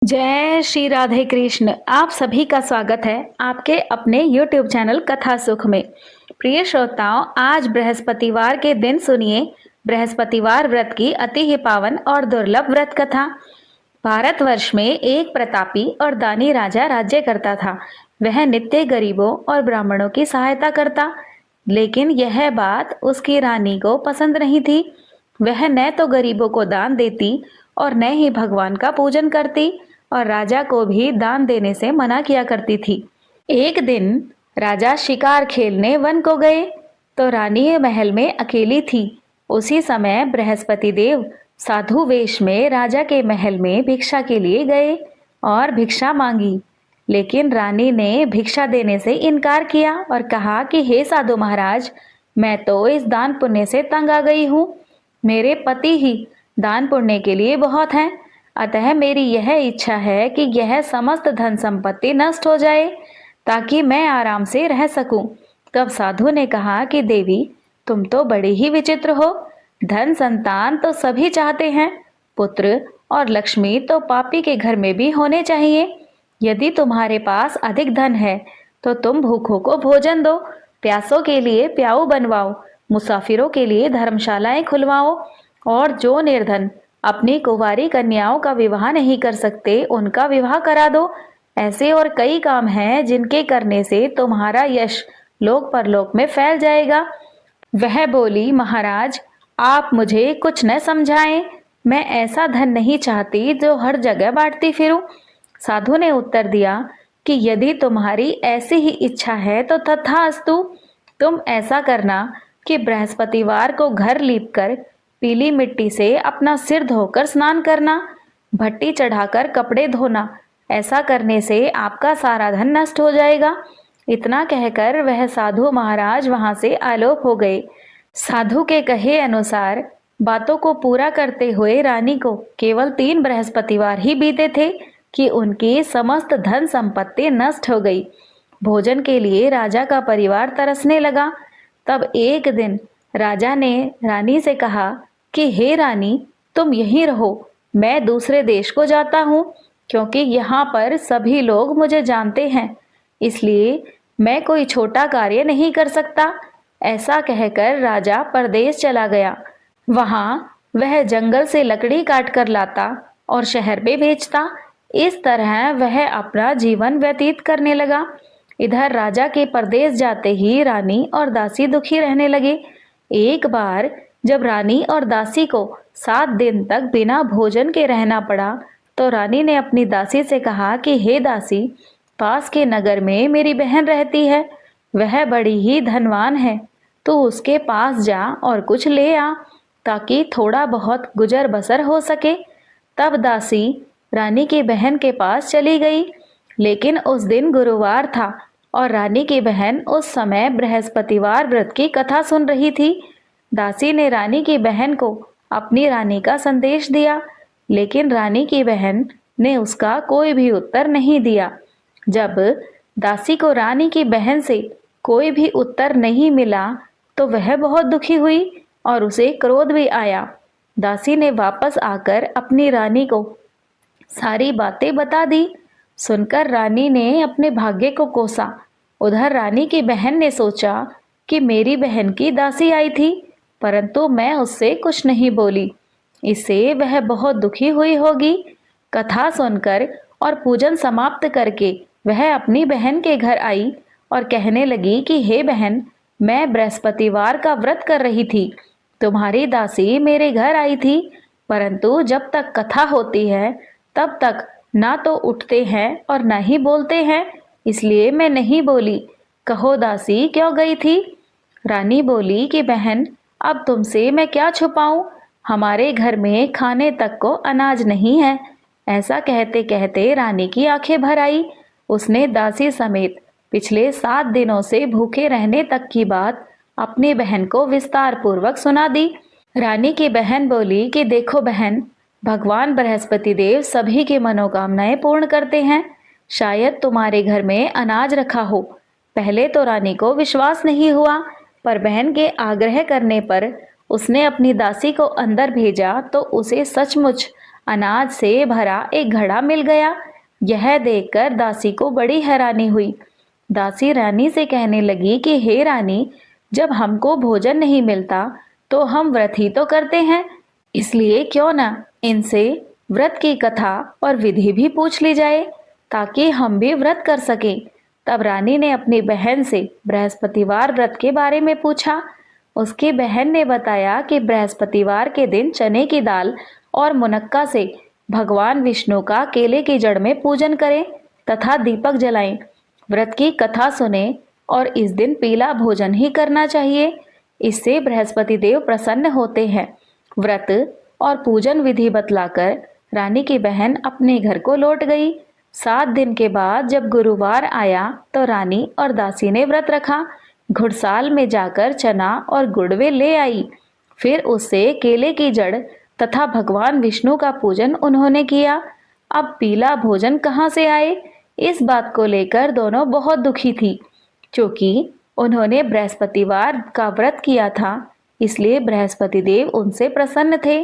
जय श्री राधे कृष्ण। आप सभी का स्वागत है आपके अपने YouTube चैनल कथा सुख में। प्रिय श्रोताओं, आज बृहस्पतिवार के दिन सुनिए बृहस्पतिवार व्रत की अति ही पावन और दुर्लभ व्रत कथा। भारतवर्ष में एक प्रतापी और दानी राजा राज्य करता था। वह नित्य गरीबों और ब्राह्मणों की सहायता करता, लेकिन यह बात उसकी रानी को पसंद नहीं थी। वह न तो गरीबों को दान देती और न ही भगवान का पूजन करती, और राजा को भी दान देने से मना किया करती थी। एक दिन राजा शिकार खेलने वन को गए तो रानी महल में अकेली थी। उसी समय बृहस्पति देव साधु वेश में राजा के महल में भिक्षा के लिए गए और भिक्षा मांगी, लेकिन रानी ने भिक्षा देने से इनकार किया और कहा कि हे साधु महाराज, मैं तो इस दान पुण्य से तंग आ गई हूँ। मेरे पति ही दान पुण्य के लिए बहुत हैं, अतः मेरी यह इच्छा है कि यह समस्त धन संपत्ति नष्ट हो जाए ताकि मैं आराम से रह सकूं। तब साधु ने कहा कि देवी, तुम तो बड़ी ही विचित्र हो। धन संतान तो सभी चाहते हैं, पुत्र और लक्ष्मी तो पापी के घर में भी होने चाहिए। यदि तुम्हारे पास अधिक धन है तो तुम भूखों को भोजन दो, प्यासों के लिए प्याऊ बनवाओ, मुसाफिरों के लिए धर्मशालाएं खुलवाओ, और जो निर्धन अपनी कुंवारी कन्याओं का विवाह नहीं कर सकते उनका विवाह करा दो। ऐसे और कई काम हैं जिनके करने से तुम्हारा यश लोक परलोक में फैल जाएगा। वह बोली, महाराज, आप मुझे कुछ न समझाएं, मैं ऐसा धन नहीं चाहती जो हर जगह बांटती फिरूं। साधु ने उत्तर दिया कि यदि तुम्हारी ऐसी ही इच्छा है तो तथास्तु। तुम ऐसा करना कि बृहस्पतिवार को घर लीपकर पीली मिट्टी से अपना सिर धोकर स्नान करना, भट्टी चढ़ाकर कपड़े धोना। ऐसा करने से आपका सारा धन नष्ट हो जाएगा। इतना कहकर वह साधु महाराज वहां से आलोप हो गए। साधु के कहे अनुसार बातों को पूरा करते हुए रानी को केवल 3 बृहस्पतिवार ही बीते थे कि उनकी समस्त धन संपत्ति नष्ट हो गई। भोजन के लिए राजा का परिवार तरसने लगा। तब एक दिन राजा ने रानी से कहा कि हे रानी, तुम यहीं रहो, मैं दूसरे देश को जाता हूँ, क्योंकि यहाँ पर सभी लोग मुझे जानते हैं, इसलिए मैं कोई छोटा कार्य नहीं कर सकता। ऐसा कहकर राजा परदेश चला गया। वहाँ वह जंगल से लकड़ी काट कर लाता और शहर में बेचता। इस तरह वह अपना जीवन व्यतीत करने लगा। इधर राजा के परदेश जाते ही रानी और दासी दुखी रहने लगे। एक बार जब रानी और दासी को 7 दिन तक बिना भोजन के रहना पड़ा तो रानी ने अपनी दासी से कहा कि हे दासी, पास के नगर में मेरी बहन रहती है, वह बड़ी ही धनवान है, तू उसके पास जा और कुछ ले आ ताकि थोड़ा बहुत गुजर बसर हो सके। तब दासी रानी की बहन के पास चली गई, लेकिन उस दिन गुरुवार था और रानी की बहन उस समय बृहस्पतिवार व्रत की कथा सुन रही थी। दासी ने रानी की बहन को अपनी रानी का संदेश दिया, लेकिन रानी की बहन ने उसका कोई भी उत्तर नहीं दिया। जब दासी को रानी की बहन से कोई भी उत्तर नहीं मिला तो वह बहुत दुखी हुई और उसे क्रोध भी आया। दासी ने वापस आकर अपनी रानी को सारी बातें बता दी। सुनकर रानी ने अपने भाग्य को कोसा। उधर रानी की बहन ने सोचा कि मेरी बहन की दासी आई थी, परंतु मैं उससे कुछ नहीं बोली, इससे वह बहुत दुखी हुई होगी। कथा सुनकर और पूजन समाप्त करके वह अपनी बहन के घर आई और कहने लगी कि हे बहन, मैं बृहस्पतिवार का व्रत कर रही थी, तुम्हारी दासी मेरे घर आई थी, परंतु जब तक कथा होती है तब तक ना तो उठते हैं और ना ही बोलते हैं, इसलिए मैं नहीं बोली। कहो दासी, क्यों गई थी? रानी बोली कि बहन, अब तुमसे मैं क्या छुपाऊं, हमारे घर में खाने तक को अनाज नहीं है। ऐसा कहते कहते रानी की आंखें भर आई। उसने दासी समेत पिछले 7 दिनों से भूखे रहने तक की बात अपनी बहन को विस्तार पूर्वक सुना दी। रानी की बहन बोली कि देखो बहन, भगवान बृहस्पति देव सभी की मनोकामनाएं पूर्ण करते हैं, शायद तुम्हारे घर में अनाज रखा हो। पहले तो रानी को विश्वास नहीं हुआ, पर बहन के आग्रह करने पर उसने अपनी दासी को अंदर भेजा तो उसे सचमुच अनाज से भरा एक घड़ा मिल गया। यह देखकर दासी को बड़ी हैरानी हुई। दासी रानी से कहने लगी कि हे रानी, जब हमको भोजन नहीं मिलता तो हम व्रत ही तो करते हैं, इसलिए क्यों ना इनसे व्रत की कथा और विधि भी पूछ ली जाए ताकि हम भी व्रत कर सकें। तब रानी ने अपनी बहन से बृहस्पतिवार व्रत के बारे में पूछा। उसकी बहन ने बताया कि बृहस्पतिवार के दिन चने की दाल और मुनक्का से भगवान विष्णु का केले की जड़ में पूजन करें तथा दीपक जलाएं, व्रत की कथा सुने और इस दिन पीला भोजन ही करना चाहिए। इससे बृहस्पति देव प्रसन्न होते हैं। व्रत और पूजन विधि बतलाकर रानी की बहन अपने घर को लौट गई। 7 दिन के बाद जब गुरुवार आया तो रानी और दासी ने व्रत रखा। घुड़साल में जाकर चना और गुड़ वे ले आई। फिर उससे केले की जड़ तथा भगवान विष्णु का पूजन उन्होंने किया। अब पीला भोजन कहाँ से आए, इस बात को लेकर दोनों बहुत दुखी थी। क्योंकि उन्होंने बृहस्पतिवार का व्रत किया था, इसलिए बृहस्पति देव उनसे प्रसन्न थे।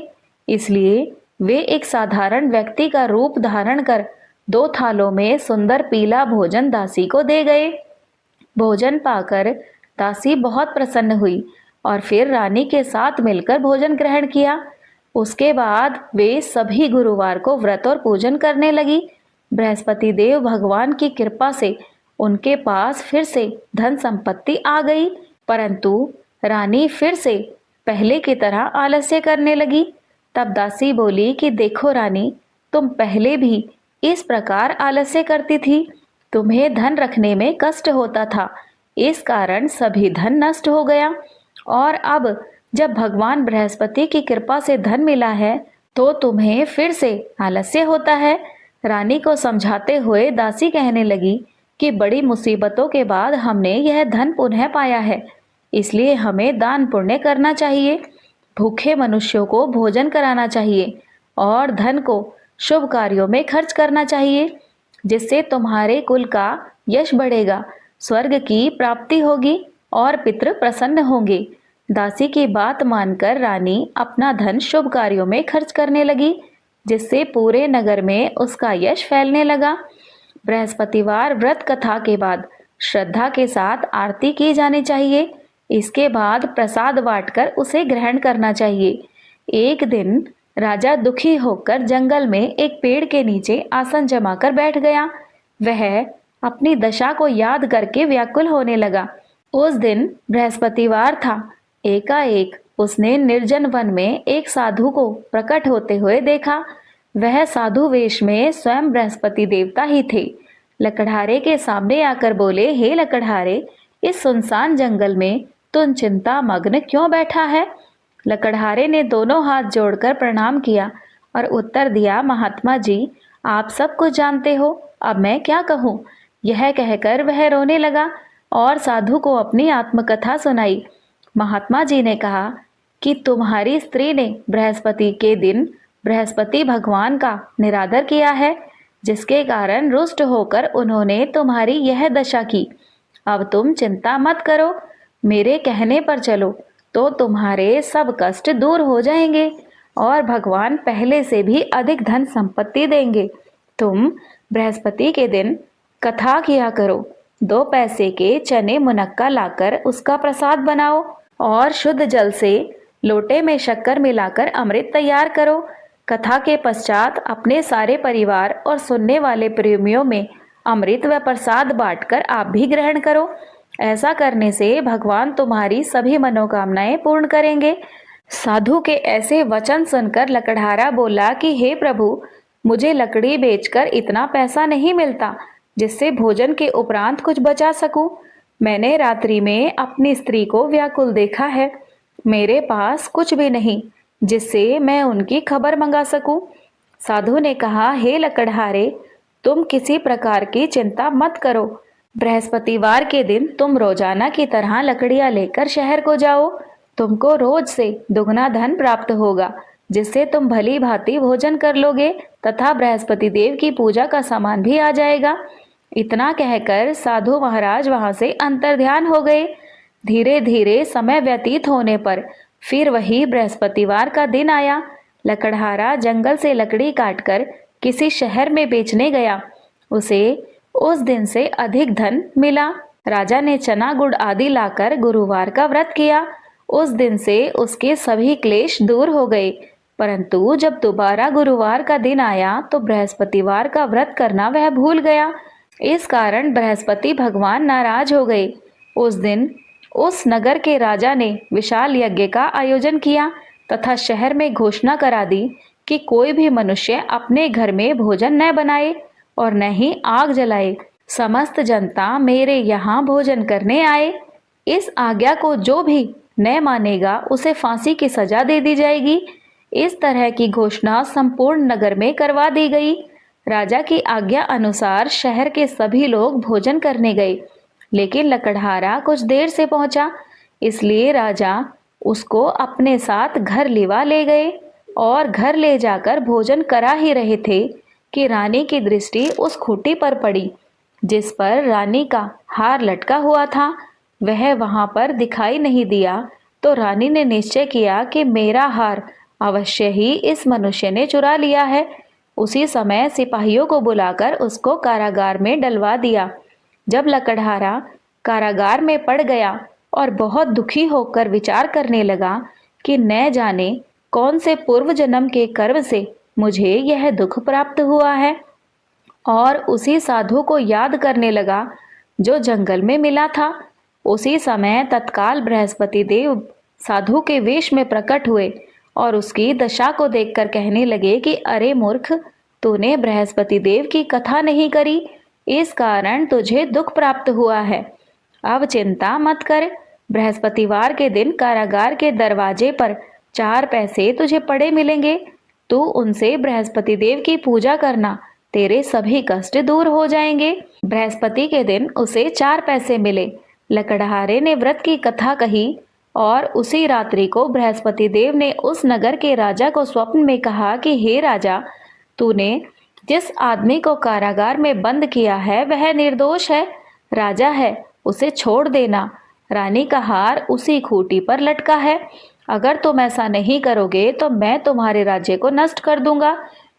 इसलिए वे एक साधारण व्यक्ति का रूप धारण कर 2 थालों में सुंदर पीला भोजन दासी को दे गए। भोजन पाकर दासी बहुत प्रसन्न हुई और फिर रानी के साथ मिलकर भोजन ग्रहण किया। उसके बाद वे सभी गुरुवार को व्रत और पूजन करने लगी। बृहस्पति देव भगवान की कृपा से उनके पास फिर से धन संपत्ति आ गई, परंतु रानी फिर से पहले की तरह आलस्य करने लगी। तब दासी बोली कि देखो रानी, तुम पहले भी इस प्रकार आलस्य करती थी। तुम्हें धन रखने में कष्ट होता था, इस कारण सभी धन नष्ट हो गया। और अब जब भगवान बृहस्पति की कृपा से धन मिला है तो तुम्हें फिर से आलस्य होता है। रानी को समझाते हुए दासी कहने लगी कि बड़ी मुसीबतों के बाद हमने यह धन पुनः पाया है, इसलिए हमें दान पुण्य करना चाहिए, भूखे मनुष्यों को भोजन कराना चाहिए और धन को शुभ कार्यों में खर्च करना चाहिए, जिससे तुम्हारे कुल का यश बढ़ेगा, स्वर्ग की प्राप्ति होगी और पितृ प्रसन्न होंगे। दासी की बात मानकर रानी अपना धन शुभ कार्यों में खर्च करने लगी, जिससे पूरे नगर में उसका यश फैलने लगा। बृहस्पतिवार व्रत कथा के बाद श्रद्धा के साथ आरती की जानी चाहिए। इसके बाद प्रसाद बांटकर उसे ग्रहण करना चाहिए। एक दिन राजा दुखी होकर जंगल में एक पेड़ के नीचे आसन जमाकर बैठ गया। वह अपनी दशा को याद करके व्याकुल होने लगा। उस दिन बृहस्पतिवार था। एकाएक उसने निर्जन वन में एक साधु को प्रकट होते हुए देखा। वह साधु वेश में स्वयं बृहस्पति देवता ही थे। लकड़हारे के सामने आकर बोले, हे लकड़हारे, इस सुनसान जंगल में तुम चिंता मग्न क्यों बैठा है? लकड़हारे ने दोनों हाथ जोड़कर प्रणाम किया और उत्तर दिया, महात्मा जी, आप सब कुछ जानते हो, अब मैं क्या कहूँ। यह कहकर वह रोने लगा और साधु को अपनी आत्मकथा सुनाई। महात्मा जी ने कहा कि तुम्हारी स्त्री ने बृहस्पति के दिन बृहस्पति भगवान का निरादर किया है, जिसके कारण रुष्ट होकर उन्होंने तुम्हारी यह दशा की। अब तुम चिंता मत करो, मेरे कहने पर चलो तो तुम्हारे सब कष्ट दूर हो जाएंगे और भगवान पहले से भी अधिक धन संपत्ति देंगे। तुम बृहस्पति के दिन कथा किया करो, 2 पैसे के चने मुनक्का लाकर उसका प्रसाद बनाओ और शुद्ध जल से लोटे में शक्कर मिलाकर अमृत तैयार करो। कथा के पश्चात अपने सारे परिवार और सुनने वाले प्रेमियों में अमृत व प्रसाद बांटकर आप भी ग्रहण करो। ऐसा करने से भगवान तुम्हारी सभी मनोकामनाएं पूर्ण करेंगे। साधु के ऐसे वचन सुनकर लकड़हारा बोला कि हे प्रभु, मुझे लकड़ी बेचकर इतना पैसा नहीं मिलता जिससे भोजन के उपरांत कुछ बचा सकूं। मैंने रात्रि में अपनी स्त्री को व्याकुल देखा है। मेरे पास कुछ भी नहीं जिससे मैं उनकी खबर मंगा सकूं। साधु ने कहा, हे लकड़हारे, तुम किसी प्रकार की चिंता मत करो। बृहस्पतिवार के दिन तुम रोजाना की तरह लकड़ियां लेकर शहर को जाओ। तुमको रोज से दुगना धन प्राप्त होगा, जिससे तुम भली भांति भोजन कर लोगे तथा बृहस्पति देव की पूजा का सामान भी आ जाएगा। इतना कहकर साधु महाराज वहां से अंतर्ध्यान हो गए। धीरे धीरे समय व्यतीत होने पर फिर वही बृहस्पतिवार का दिन आया। लकड़हारा जंगल से लकड़ी काटकर किसी शहर में बेचने गया। उसे उस दिन से अधिक धन मिला। राजा ने चना गुड़ आदि लाकर गुरुवार का व्रत किया। उस दिन से उसके सभी क्लेश दूर हो गए। परंतु जब दोबारा गुरुवार का दिन आया तो बृहस्पतिवार का व्रत करना वह भूल गया। इस कारण बृहस्पति भगवान नाराज हो गए। उस दिन उस नगर के राजा ने विशाल यज्ञ का आयोजन किया तथा शहर में घोषणा करा दी कि कोई भी मनुष्य अपने घर में भोजन न बनाए और न ही आग जलाए। समस्त जनता मेरे यहाँ भोजन करने आए। इस आज्ञा को जो भी न मानेगा उसे फांसी की सजा दे दी जाएगी। इस तरह की घोषणा संपूर्ण नगर में करवा दी गई। राजा की आज्ञा अनुसार शहर के सभी लोग भोजन करने गए, लेकिन लकड़हारा कुछ देर से पहुंचा, इसलिए राजा उसको अपने साथ घर लिवा ले गए और घर ले जाकर भोजन करा ही रहे थे कि रानी की दृष्टि उस खूंटी पर पड़ी जिस पर रानी का हार लटका हुआ था। वह वहां पर दिखाई नहीं दिया तो रानी ने निश्चय किया कि मेरा हार अवश्य ही इस मनुष्य ने चुरा लिया है। उसी समय सिपाहियों को बुलाकर उसको कारागार में डलवा दिया। जब लकड़हारा कारागार में पड़ गया और बहुत दुखी होकर विचार करने लगा कि न जाने कौन से पूर्व जन्म के कर्म से मुझे यह दुख प्राप्त हुआ है, और उसी साधु को याद करने लगा जो जंगल में मिला था। उसी समय तत्काल बृहस्पति देव साधु के वेश में प्रकट हुए और उसकी दशा को देखकर कहने लगे कि अरे मूर्ख, तूने बृहस्पति देव की कथा नहीं करी, इस कारण तुझे दुख प्राप्त हुआ है। अब चिंता मत कर, बृहस्पतिवार के दिन कारागार के दरवाजे पर 4 पैसे तुझे पड़े मिलेंगे। तू उनसे बृहस्पति देव की पूजा करना, तेरे सभी कष्ट दूर हो जाएंगे। बृहस्पति के दिन उसे 4 पैसे मिले। लकड़हारे ने व्रत की कथा कही और उसी रात्रि को बृहस्पति देव ने उस नगर के राजा को स्वप्न में कहा कि हे राजा, तूने जिस आदमी को कारागार में बंद किया है वह निर्दोष है, राजा है, उसे छोड़ देना। रानी का हार उसी खूंटी पर लटका है। अगर तुम ऐसा नहीं करोगे तो मैं तुम्हारे राज्य को नष्ट कर दूंगा।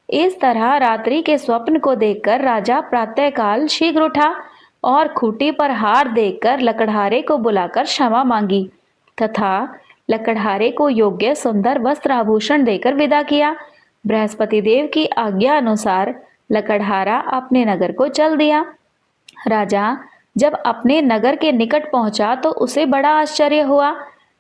इस तरह रात्रि के स्वप्न को देखकर राजा प्रातःकाल शीघ्र उठा और खूंटी पर हार देखकर लकड़हारे को बुलाकर क्षमा मांगी तथा लकड़हारे को योग्य सुंदर वस्त्र आभूषण देकर विदा किया। बृहस्पति देव की आज्ञा अनुसार लकड़हारा अपने नगर को चल दिया। राजा जब अपने नगर के निकट पहुंचा तो उसे बड़ा आश्चर्य हुआ।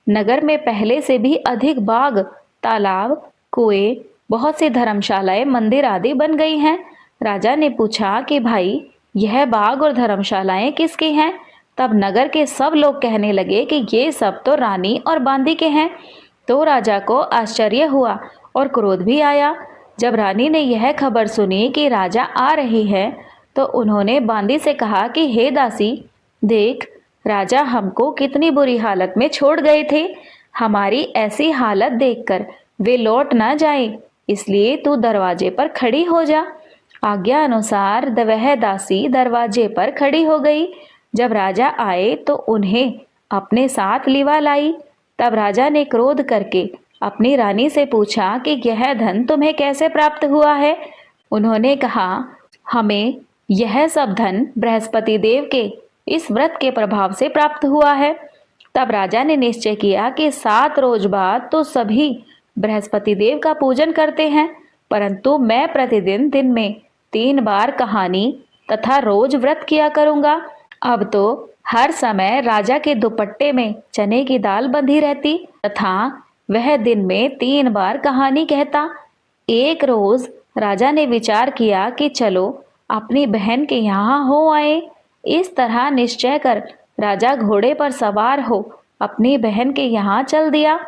नगर में पहले से भी अधिक बाग, तालाब, कुएं, बहुत सी धर्मशालाएं, मंदिर आदि बन गई हैं। राजा ने पूछा कि भाई, यह बाग और धर्मशालाएं किसकी हैं? तब नगर के सब लोग कहने लगे कि ये सब तो रानी और बांदी के हैं। तो राजा को आश्चर्य हुआ और क्रोध भी आया। जब रानी ने यह खबर सुनी कि राजा आ रहे हैं तो उन्होंने बांदी से कहा कि हे दासी, देख, राजा हमको कितनी बुरी हालत में छोड़ गए थे। हमारी ऐसी हालत देखकर वे लौट ना जाए, इसलिए तू दरवाजे पर खड़ी हो जा। आज्ञा अनुसार वह दासी दरवाजे पर खड़ी हो गई। जब राजा आए तो उन्हें अपने साथ लिवा लाई। तब राजा ने क्रोध करके अपनी रानी से पूछा कि यह धन तुम्हें कैसे प्राप्त हुआ है? उन्होंने कहा, हमें यह सब धन बृहस्पति देव के इस व्रत के प्रभाव से प्राप्त हुआ है। तब राजा ने निश्चय किया कि 7 रोज बाद तो सभी बृहस्पति देव का पूजन करते हैं, परंतु मैं प्रतिदिन दिन में 3 बार कहानी तथा रोज व्रत किया करूंगा। अब तो हर समय राजा के दुपट्टे में चने की दाल बंधी रहती तथा वह दिन में 3 बार कहानी कहता। एक रोज राजा ने विचार किया कि चलो अपनी बहन के यहाँ हो आए। इस तरह निश्चय कर राजा घोड़े पर सवार हो अपनी बहन के यहाँ चल दिया।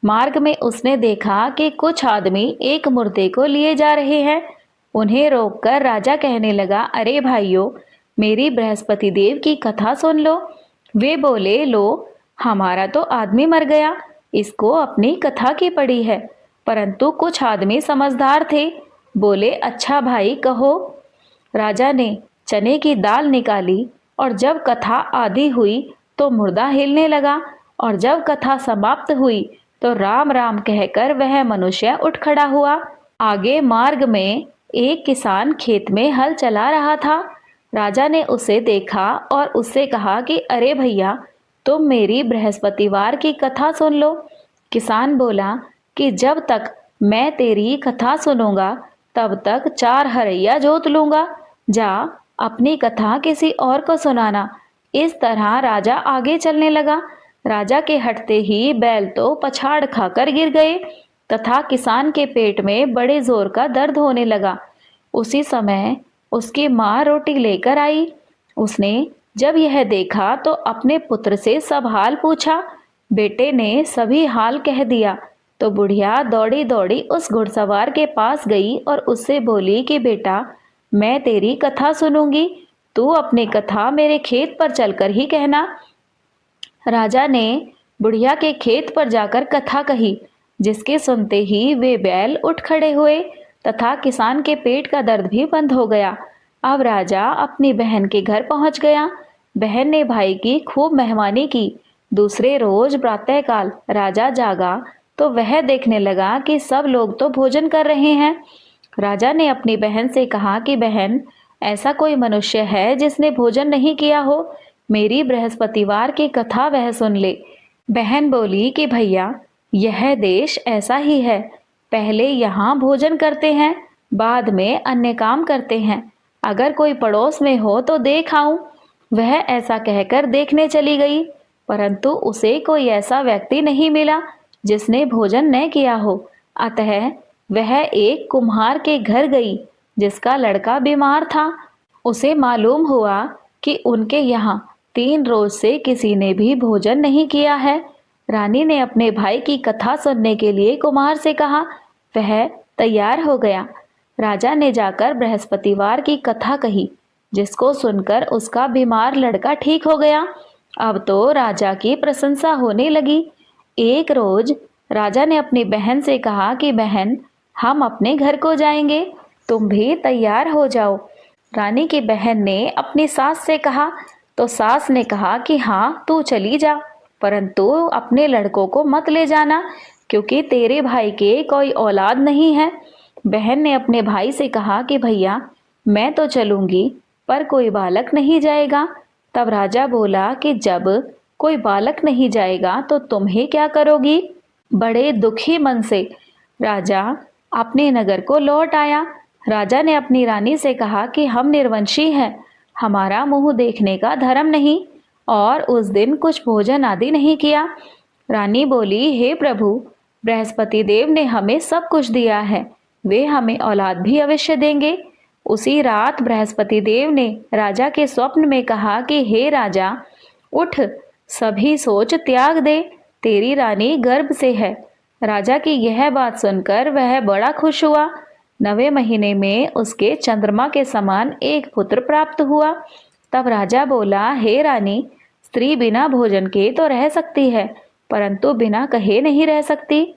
मार्ग में उसने देखा कि कुछ आदमी एक मुर्दे को लिए जा रहे हैं। उन्हें रोककर राजा कहने लगा, अरे भाइयों, मेरी बृहस्पति देव की कथा सुन लो। वे बोले, लो, हमारा तो आदमी मर गया, इसको अपनी कथा की पड़ी है। परंतु कुछ आदमी समझदार थे, बोले, अच्छा भाई कहो। राजा ने चने की दाल निकाली और जब कथा आधी हुई तो मुर्दा हिलने लगा, और जब कथा समाप्त हुई तो राम राम कहकर वह मनुष्य उठ खड़ा हुआ। आगे मार्ग में एक किसान खेत में हल चला रहा था। राजा ने उसे देखा और उससे कहा कि अरे भैया, तुम मेरी बृहस्पतिवार की कथा सुन लो। किसान बोला कि जब तक मैं तेरी कथा सुनूंगा तब तक 4 हरैया जोत लूंगा। जा, अपनी कथा किसी और को सुनाना। इस तरह राजा आगे चलने लगा। राजा के हटते ही बैल तो पछाड़ खाकर गिर गए तथा किसान के पेट में बड़े जोर का दर्द होने लगा। उसी समय उसकी माँ रोटी लेकर आई। उसने जब यह देखा तो अपने पुत्र से सब हाल पूछा। बेटे ने सभी हाल कह दिया तो बुढ़िया दौड़ी दौड़ी उस घुड़सवार के पास गई और उससे बोली कि बेटा, मैं तेरी कथा सुनूंगी, तू अपनी कथा मेरे खेत पर चलकर ही कहना। राजा ने बुढ़िया के खेत पर जाकर कथा कही, जिसके सुनते ही वे बैल उठ खड़े हुए तथा किसान के पेट का दर्द भी बंद हो गया। अब राजा अपनी बहन के घर पहुंच गया। बहन ने भाई की खूब मेहमानी की। दूसरे रोज प्रातःकाल राजा जागा तो वह देखने लगा कि सब लोग तो भोजन कर रहे हैं। राजा ने अपनी बहन से कहा कि बहन, ऐसा कोई मनुष्य है जिसने भोजन नहीं किया हो? मेरी बृहस्पतिवार की कथा वह सुन ले। बहन बोली कि भैया, यह देश ऐसा ही है, पहले यहाँ भोजन करते हैं, बाद में अन्य काम करते हैं। अगर कोई पड़ोस में हो तो देख आऊं। वह ऐसा कहकर देखने चली गई, परंतु उसे कोई ऐसा व्यक्ति नहीं मिला जिसने भोजन न किया हो। अतः वह एक कुम्हार के घर गई जिसका लड़का बीमार था। उसे मालूम हुआ कि उनके यहाँ 3 रोज से किसी ने भी भोजन नहीं किया है। रानी ने अपने भाई की कथा सुनने के लिए कुम्हार से कहा। वह तैयार हो गया। राजा ने जाकर बृहस्पतिवार की कथा कही, जिसको सुनकर उसका बीमार लड़का ठीक हो गया। अब तो राजा की प्रशंसा होने लगी। एक रोज राजा ने अपनी बहन से कहा कि बहन, हम अपने घर को जाएंगे, तुम भी तैयार हो जाओ। रानी की बहन ने अपनी सास से कहा तो सास ने कहा कि हाँ, तू चली जा, परंतु अपने लड़कों को मत ले जाना, क्योंकि तेरे भाई के कोई औलाद नहीं है। बहन ने अपने भाई से कहा कि भैया, मैं तो चलूंगी, पर कोई बालक नहीं जाएगा। तब राजा बोला कि जब कोई बालक नहीं जाएगा तो तुम्हें क्या करोगी? बड़े दुखी मन से राजा अपने नगर को लौट आया। राजा ने अपनी रानी से कहा कि हम निर्वंशी हैं, हमारा मुंह देखने का धर्म नहीं, और उस दिन कुछ भोजन आदि नहीं किया। रानी बोली, हे प्रभु, बृहस्पति देव ने हमें सब कुछ दिया है, वे हमें औलाद भी अवश्य देंगे। उसी रात बृहस्पति देव ने राजा के स्वप्न में कहा कि हे राजा, उठ, सभी सोच त्याग दे, तेरी रानी गर्भ से है। राजा की यह बात सुनकर वह बड़ा खुश हुआ। 9वें महीने में उसके चंद्रमा के समान एक पुत्र प्राप्त हुआ। तब राजा बोला, हे रानी, स्त्री बिना भोजन के तो रह सकती है, परंतु बिना कहे नहीं रह सकती।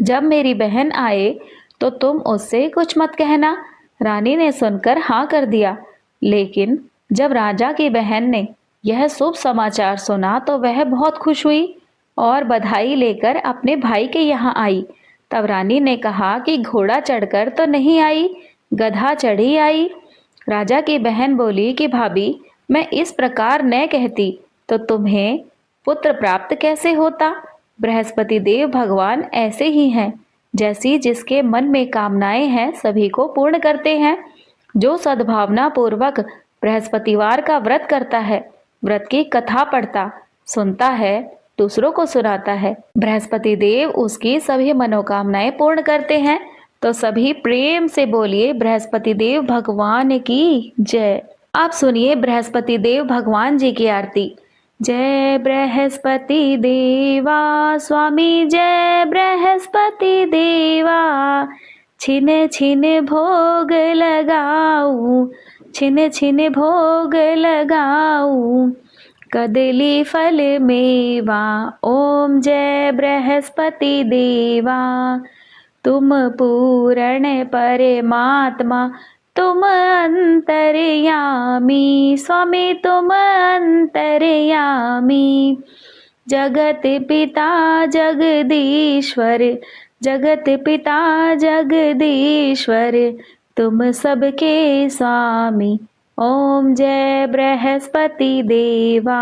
जब मेरी बहन आए तो तुम उससे कुछ मत कहना। रानी ने सुनकर हाँ कर दिया। लेकिन जब राजा की बहन ने यह शुभ समाचार सुना तो वह बहुत खुश हुई और बधाई लेकर अपने भाई के यहाँ आई। तब रानी ने कहा कि घोड़ा चढ़कर तो नहीं आई, गधा चढ़ी आई। राजा की बहन बोली कि भाभी, मैं इस प्रकार न कहती तो तुम्हें पुत्र प्राप्त कैसे होता? बृहस्पति देव भगवान ऐसे ही हैं, जैसी जिसके मन में कामनाएं हैं सभी को पूर्ण करते हैं। जो सद्भावना पूर्वक बृहस्पतिवार का व्रत करता है, व्रत की कथा पढ़ता, सुनता है, दूसरों को सुनाता है, बृहस्पति देव उसकी सभी मनोकामनाएं पूर्ण करते हैं। तो सभी प्रेम से बोलिए, बृहस्पति देव भगवान की जय। आप सुनिए बृहस्पति देव भगवान जी की आरती। जय बृहस्पति देवा स्वामी, जय बृहस्पति देवा, छिन छिन भोग लगाऊं, छिन छिन भोग लगाऊं, कदली फल मेवा। ओम जय बृहस्पति देवा, तुम पूर्ण परमात्मा, तुम अंतर्यामी, स्वामी तुम अंतर्यामी। जगत पिता जगदीश्वर, जगत पिता जगदीश्वर, तुम सबके स्वामी। ओम जय बृहस्पति देवा।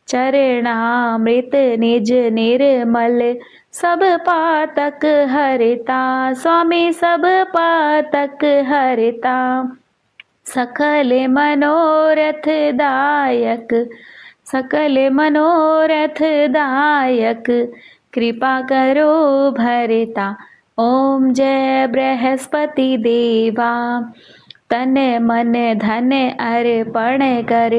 चरणामृत निज निर्मल, सब पातक हरता, स्वामी सब पातक हरता। सकल मनोरथ दायक, सकल मनोरथ दायक, कृपा करो भरता। ओम जय बृहस्पति देवा। तन मन धन अर्पण कर,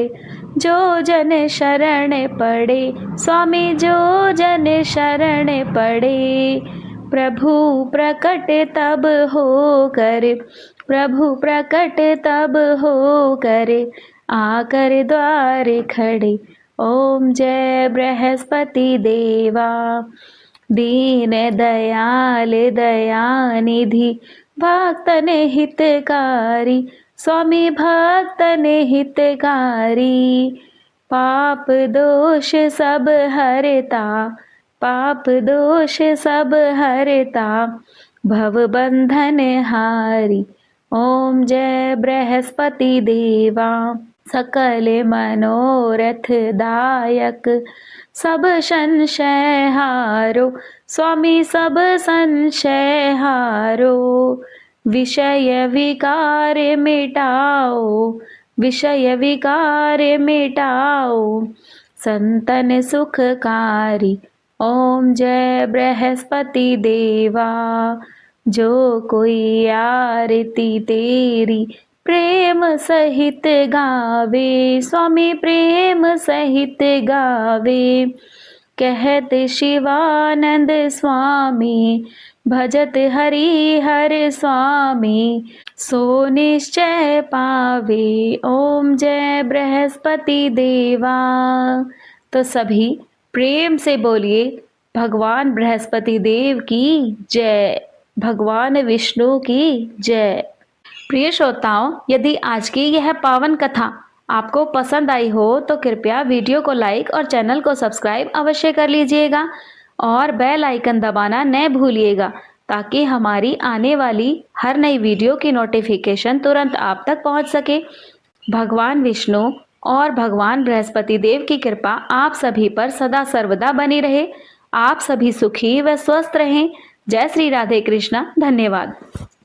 जो जन शरण पड़े, स्वामी जो जन शरण पड़े। प्रभु प्रकट तब हो कर, प्रभु प्रकट तब हो कर, आकर द्वार खड़े। ओम जय बृहस्पति देवा। दीन दयाल दयानिधि, भक्तन हितकारी, स्वामी भक्तन हितकारी। पाप दोष सब हरता, पाप दोष सब हरता, भव बंधन हारी। ओम जय बृहस्पति देवा। सकल मनोरथ दायक, सब संशय हारो, स्वामी सब संशय हारो। विषय विकार मिटाओ, विषय विकार मिटाओ, संतन सुखकारी। ओम जय बृहस्पति देवा। जो कोई आरती तेरी प्रेम सहित गावे, स्वामी प्रेम सहित गावे। कहत शिवानंद स्वामी, भजत हरि हर स्वामी, सो निश्चय पावे। ओम जय बृहस्पति देवा। तो सभी प्रेम से बोलिए भगवान बृहस्पति देव की जय, भगवान विष्णु की जय। प्रिय श्रोताओं, यदि आज की यह पावन कथा आपको पसंद आई हो तो कृपया वीडियो को लाइक और चैनल को सब्सक्राइब अवश्य कर लीजिएगा और बेल आइकन दबाना न भूलिएगा, ताकि हमारी आने वाली हर नई वीडियो की नोटिफिकेशन तुरंत आप तक पहुंच सके। भगवान विष्णु और भगवान बृहस्पति देव की कृपा आप सभी पर सदा सर्वदा बनी रहे। आप सभी सुखी व स्वस्थ रहें। जय श्री राधे कृष्णा। धन्यवाद।